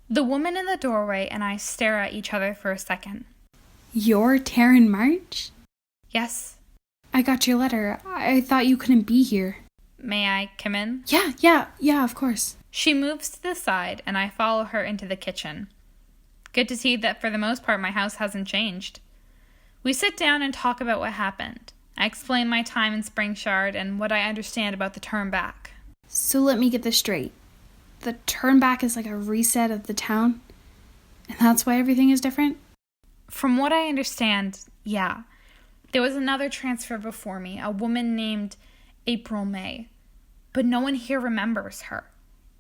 The woman in the doorway and I stare at each other for a second. You're Taryn March? Yes. I got your letter. I thought you couldn't be here. May I come in? Yeah, of course. She moves to the side and I follow her into the kitchen. Good to see that for the most part my house hasn't changed. We sit down and talk about what happened. I explain my time in Springshard and what I understand about the turn back. So let me get this straight. The turn back is like a reset of the town? And that's why everything is different? From what I understand, yeah. There was another transfer before me, a woman named April May. But no one here remembers her.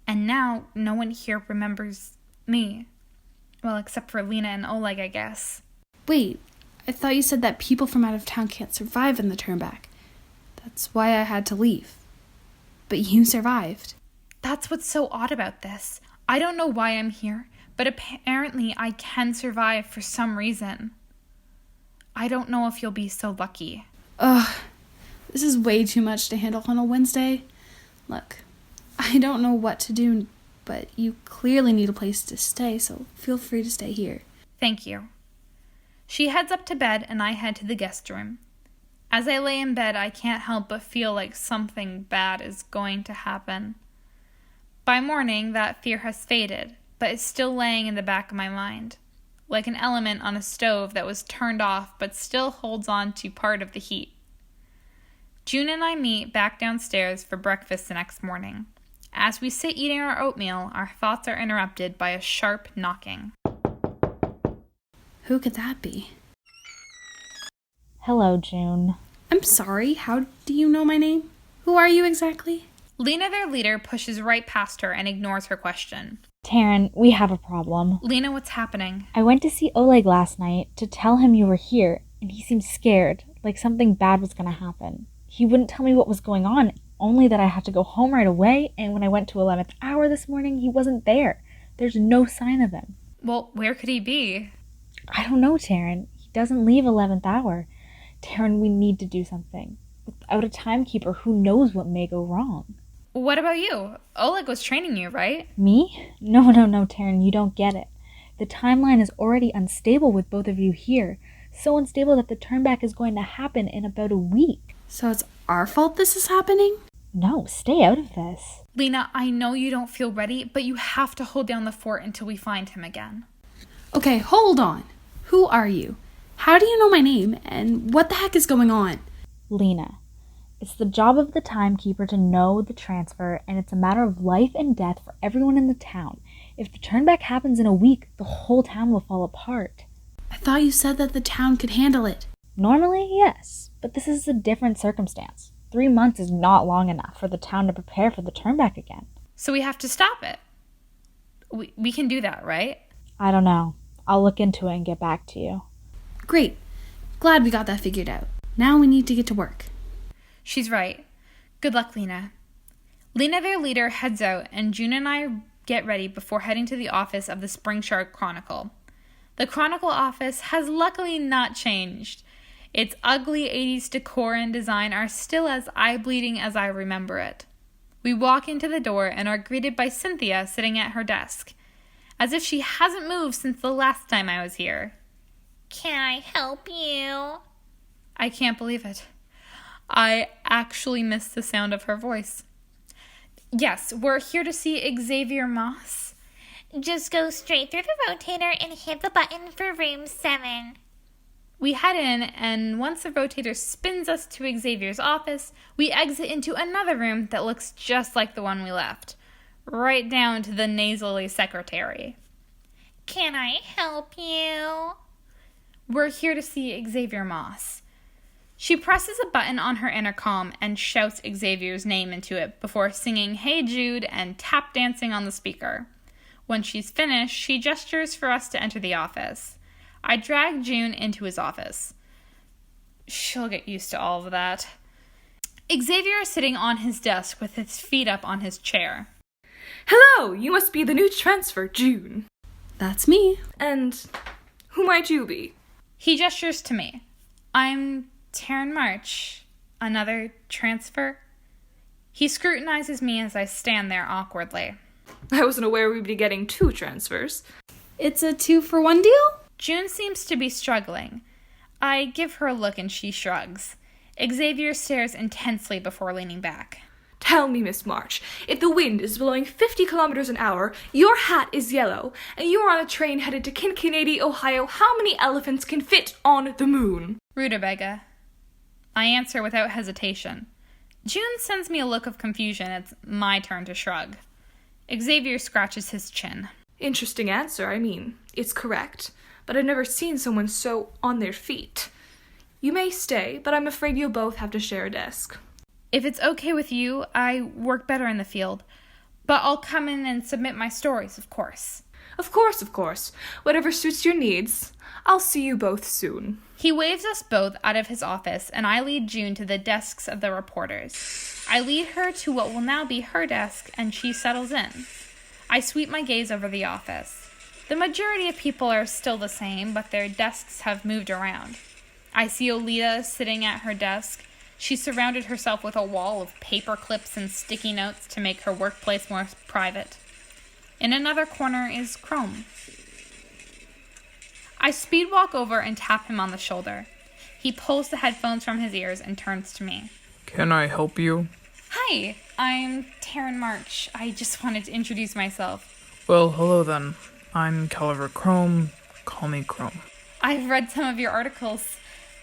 And now no one here remembers me. Well, except for Lena and Oleg, I guess. Wait, I thought you said that people from out of town can't survive in the turn back. That's why I had to leave. But you survived. That's what's so odd about this. I don't know why I'm here, but apparently I can survive for some reason. I don't know if you'll be so lucky. Ugh, this is way too much to handle on a Wednesday. Look, I don't know what to do, but you clearly need a place to stay, so feel free to stay here. Thank you. She heads up to bed and I head to the guest room. As I lay in bed, I can't help but feel like something bad is going to happen. By morning, that fear has faded, but it's still laying in the back of my mind, like an element on a stove that was turned off but still holds on to part of the heat. June and I meet back downstairs for breakfast the next morning. As we sit eating our oatmeal, our thoughts are interrupted by a sharp knocking. Who could that be? Hello, June. I'm sorry, how do you know my name? Who are you exactly? Lena, their leader, pushes right past her and ignores her question. Taryn, we have a problem. Lena, what's happening? I went to see Oleg last night to tell him you were here, and he seemed scared, like something bad was going to happen. He wouldn't tell me what was going on, only that I had to go home right away, and when I went to 11th hour this morning, he wasn't there. There's no sign of him. Well, where could he be? I don't know, Taryn. He doesn't leave 11th hour. Taryn, we need to do something. Without a timekeeper, who knows what may go wrong? What about you? Oleg was training you, right? Me? No, Taryn, you don't get it. The timeline is already unstable with both of you here. So unstable that the turnback is going to happen in about a week. So it's our fault this is happening? No, stay out of this. Lena, I know you don't feel ready, but you have to hold down the fort until we find him again. Okay, hold on. Who are you? How do you know my name? And what the heck is going on? Lena. It's the job of the timekeeper to know the transfer, and it's a matter of life and death for everyone in the town. If the turnback happens in a week, the whole town will fall apart. I thought you said that the town could handle it. Normally, yes, but this is a different circumstance. 3 months is not long enough for the town to prepare for the turnback again. So we have to stop it. We can do that, right? I don't know. I'll look into it and get back to you. Great. Glad we got that figured out. Now we need to get to work. She's right. Good luck, Lena. Lena, their leader, heads out, and June and I get ready before heading to the office of the Springshard Chronicle. The Chronicle office has luckily not changed. Its ugly 80s decor and design are still as eye-bleeding as I remember it. We walk into the door and are greeted by Cynthia sitting at her desk, as if she hasn't moved since the last time I was here. Can I help you? I can't believe it. I actually missed the sound of her voice. Yes, we're here to see Xavier Moss. Just go straight through the rotator and hit the button for room 7. We head in, and once the rotator spins us to Xavier's office, we exit into another room that looks just like the one we left, right down to the nasally secretary. Can I help you? We're here to see Xavier Moss. She presses a button on her intercom and shouts Xavier's name into it before singing Hey Jude and tap dancing on the speaker. When she's finished, she gestures for us to enter the office. I drag June into his office. She'll get used to all of that. Xavier is sitting on his desk with his feet up on his chair. Hello, you must be the new transfer, June. That's me. And who might you be? He gestures to me. I'm Taryn March. Another transfer? He scrutinizes me as I stand there awkwardly. I wasn't aware we'd be getting 2 transfers. It's a 2-for-1 deal? June seems to be struggling. I give her a look and she shrugs. Xavier stares intensely before leaning back. Tell me, Miss March, if the wind is blowing 50 kilometers an hour, your hat is yellow, and you are on a train headed to Cincinnati, Ohio, how many elephants can fit on the moon? Rutabaga. I answer without hesitation. June sends me a look of confusion. It's my turn to shrug. Xavier scratches his chin. Interesting answer, it's correct, but I've never seen someone so on their feet. You may stay, but I'm afraid you'll both have to share a desk. If it's okay with you, I work better in the field. But I'll come in and submit my stories, of course. Of course. Whatever suits your needs. I'll see you both soon. He waves us both out of his office, and I lead June to the desks of the reporters. I lead her to what will now be her desk, and she settles in. I sweep my gaze over the office. The majority of people are still the same, but their desks have moved around. I see Olita sitting at her desk. She surrounded herself with a wall of paper clips and sticky notes to make her workplace more private. In another corner is Chrome. I speed walk over and tap him on the shoulder. He pulls the headphones from his ears and turns to me. Can I help you? Hi, I'm Taryn March. I just wanted to introduce myself. Well, hello then. I'm Caliver Chrome. Call me Chrome. I've read some of your articles.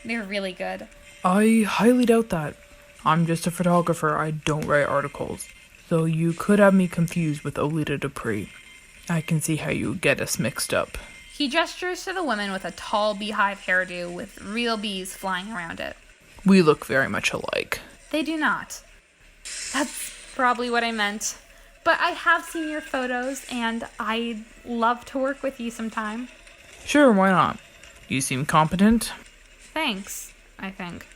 They're really good. I highly doubt that. I'm just a photographer. I don't write articles. Though you could have me confused with Olita Dupree. I can see how you get us mixed up. He gestures to the woman with a tall beehive hairdo with real bees flying around it. We look very much alike. They do not. That's probably what I meant. But I have seen your photos, and I'd love to work with you sometime. Sure, why not? You seem competent. Thanks, I think.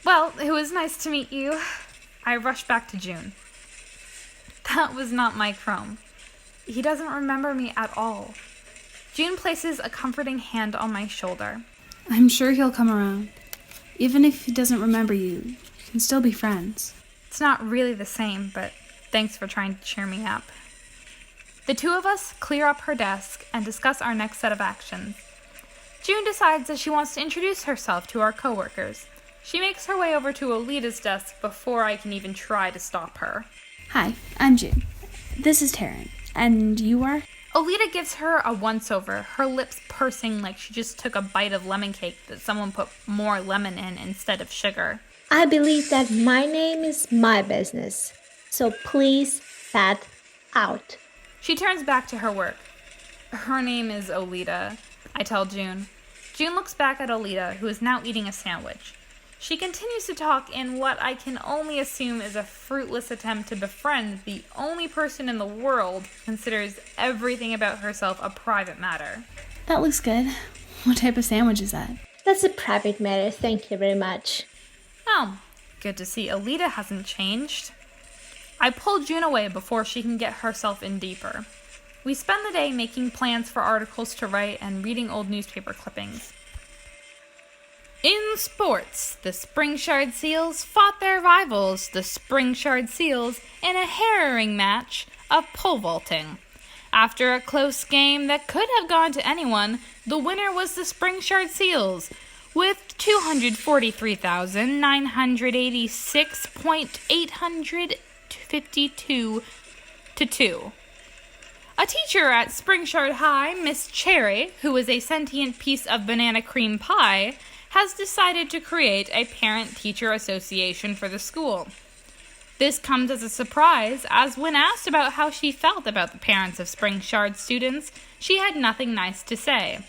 Well, it was nice to meet you. I rush back to June. That was not my Chrome. He doesn't remember me at all. June places a comforting hand on my shoulder. I'm sure he'll come around. Even if he doesn't remember you, you can still be friends. It's not really the same, but thanks for trying to cheer me up. The two of us clear up her desk and discuss our next set of actions. June decides that she wants to introduce herself to our coworkers. She makes her way over to Olita's desk before I can even try to stop her. Hi, I'm June. This is Taryn. And you are? Olita gives her a once-over, her lips pursing like she just took a bite of lemon cake that someone put more lemon in instead of sugar. I believe that my name is my business, so please fat out. She turns back to her work. Her name is Olita, I tell June. June looks back at Olita, who is now eating a sandwich. She continues to talk in what I can only assume is a fruitless attempt to befriend the only person in the world who considers everything about herself a private matter. That looks good. What type of sandwich is that? That's a private matter, thank you very much. Oh, good to see Olita hasn't changed. I pull June away before she can get herself in deeper. We spend the day making plans for articles to write and reading old newspaper clippings. In sports, the Springshard Seals fought their rivals, the Springshard Seals, in a harrowing match of pole vaulting. After a close game that could have gone to anyone, the winner was the Springshard Seals, with 243,986.852 to 2. A teacher at Springshard High, Miss Cherry, who is a sentient piece of banana cream pie, has decided to create a parent-teacher association for the school. This comes as a surprise, as when asked about how she felt about the parents of Springshard students, she had nothing nice to say.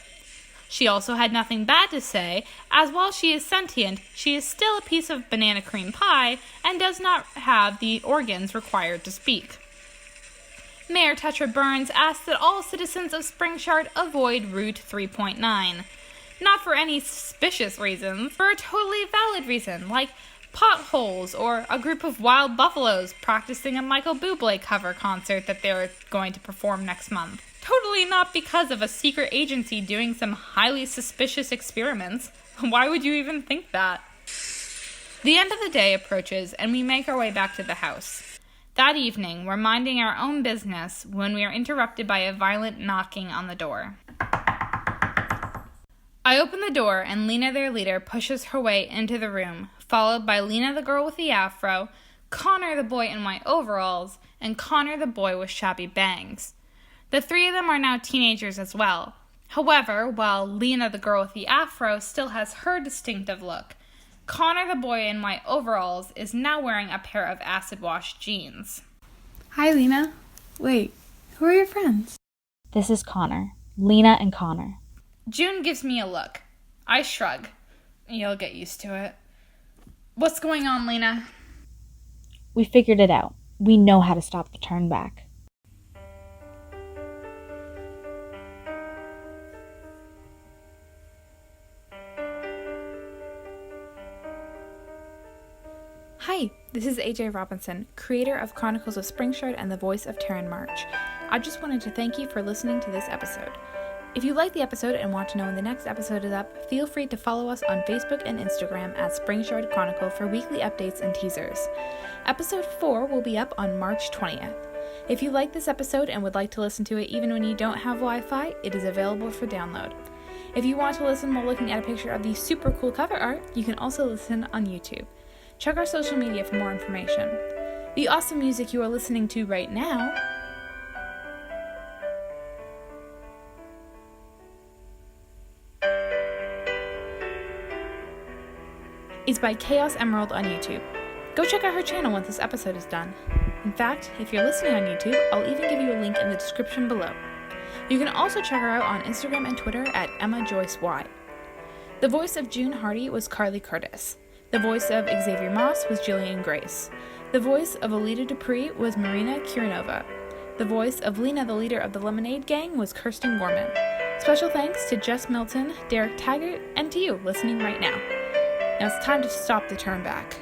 She also had nothing bad to say, as while she is sentient, she is still a piece of banana cream pie and does not have the organs required to speak. Mayor Tetra Burns asked that all citizens of Springshard avoid Route 3.9. Not for any suspicious reasons, for a totally valid reason, like potholes or a group of wild buffaloes practicing a Michael Bublé cover concert that they're going to perform next month. Totally not because of a secret agency doing some highly suspicious experiments. Why would you even think that? The end of the day approaches, and we make our way back to the house. That evening, we're minding our own business when we are interrupted by a violent knocking on the door. I open the door, and Lena, their leader, pushes her way into the room, followed by Lena, the girl with the afro, Connor, the boy in white overalls, and Connor, the boy with shabby bangs. The three of them are now teenagers as well. However, while Lena, the girl with the afro, still has her distinctive look, Connor, the boy in white overalls, is now wearing a pair of acid-wash jeans. Hi, Lena. Wait, who are your friends? This is Connor. Lena and Connor. June gives me a look. I shrug. You'll get used to it. What's going on, Lena? We figured it out. We know how to stop the turn back. Hi, this is AJ Robinson, creator of Chronicles of Springshard and the voice of Taryn March. I just wanted to thank you for listening to this episode. If you like the episode and want to know when the next episode is up, feel free to follow us on Facebook and Instagram at Springshard Chronicle for weekly updates and teasers. Episode 4 will be up on March 20th. If you like this episode and would like to listen to it even when you don't have Wi-Fi, it is available for download. If you want to listen while looking at a picture of the super cool cover art, you can also listen on YouTube. Check our social media for more information. The awesome music you are listening to right now is by Chaos Emerald on YouTube. Go check out her channel once this episode is done. In fact, if you're listening on YouTube, I'll even give you a link in the description below. You can also check her out on Instagram and Twitter at EmmaJoyceY. The voice of June Hardy was Carly Curtis. The voice of Xavier Moss was Jillian Grace. The voice of Alita Dupree was Marina Kirinova. The voice of Lena, the leader of the Lemonade Gang, was Kirsten Gorman. Special thanks to Jess Milton, Derek Taggart, and to you listening right now. Now it's time to stop the turn back.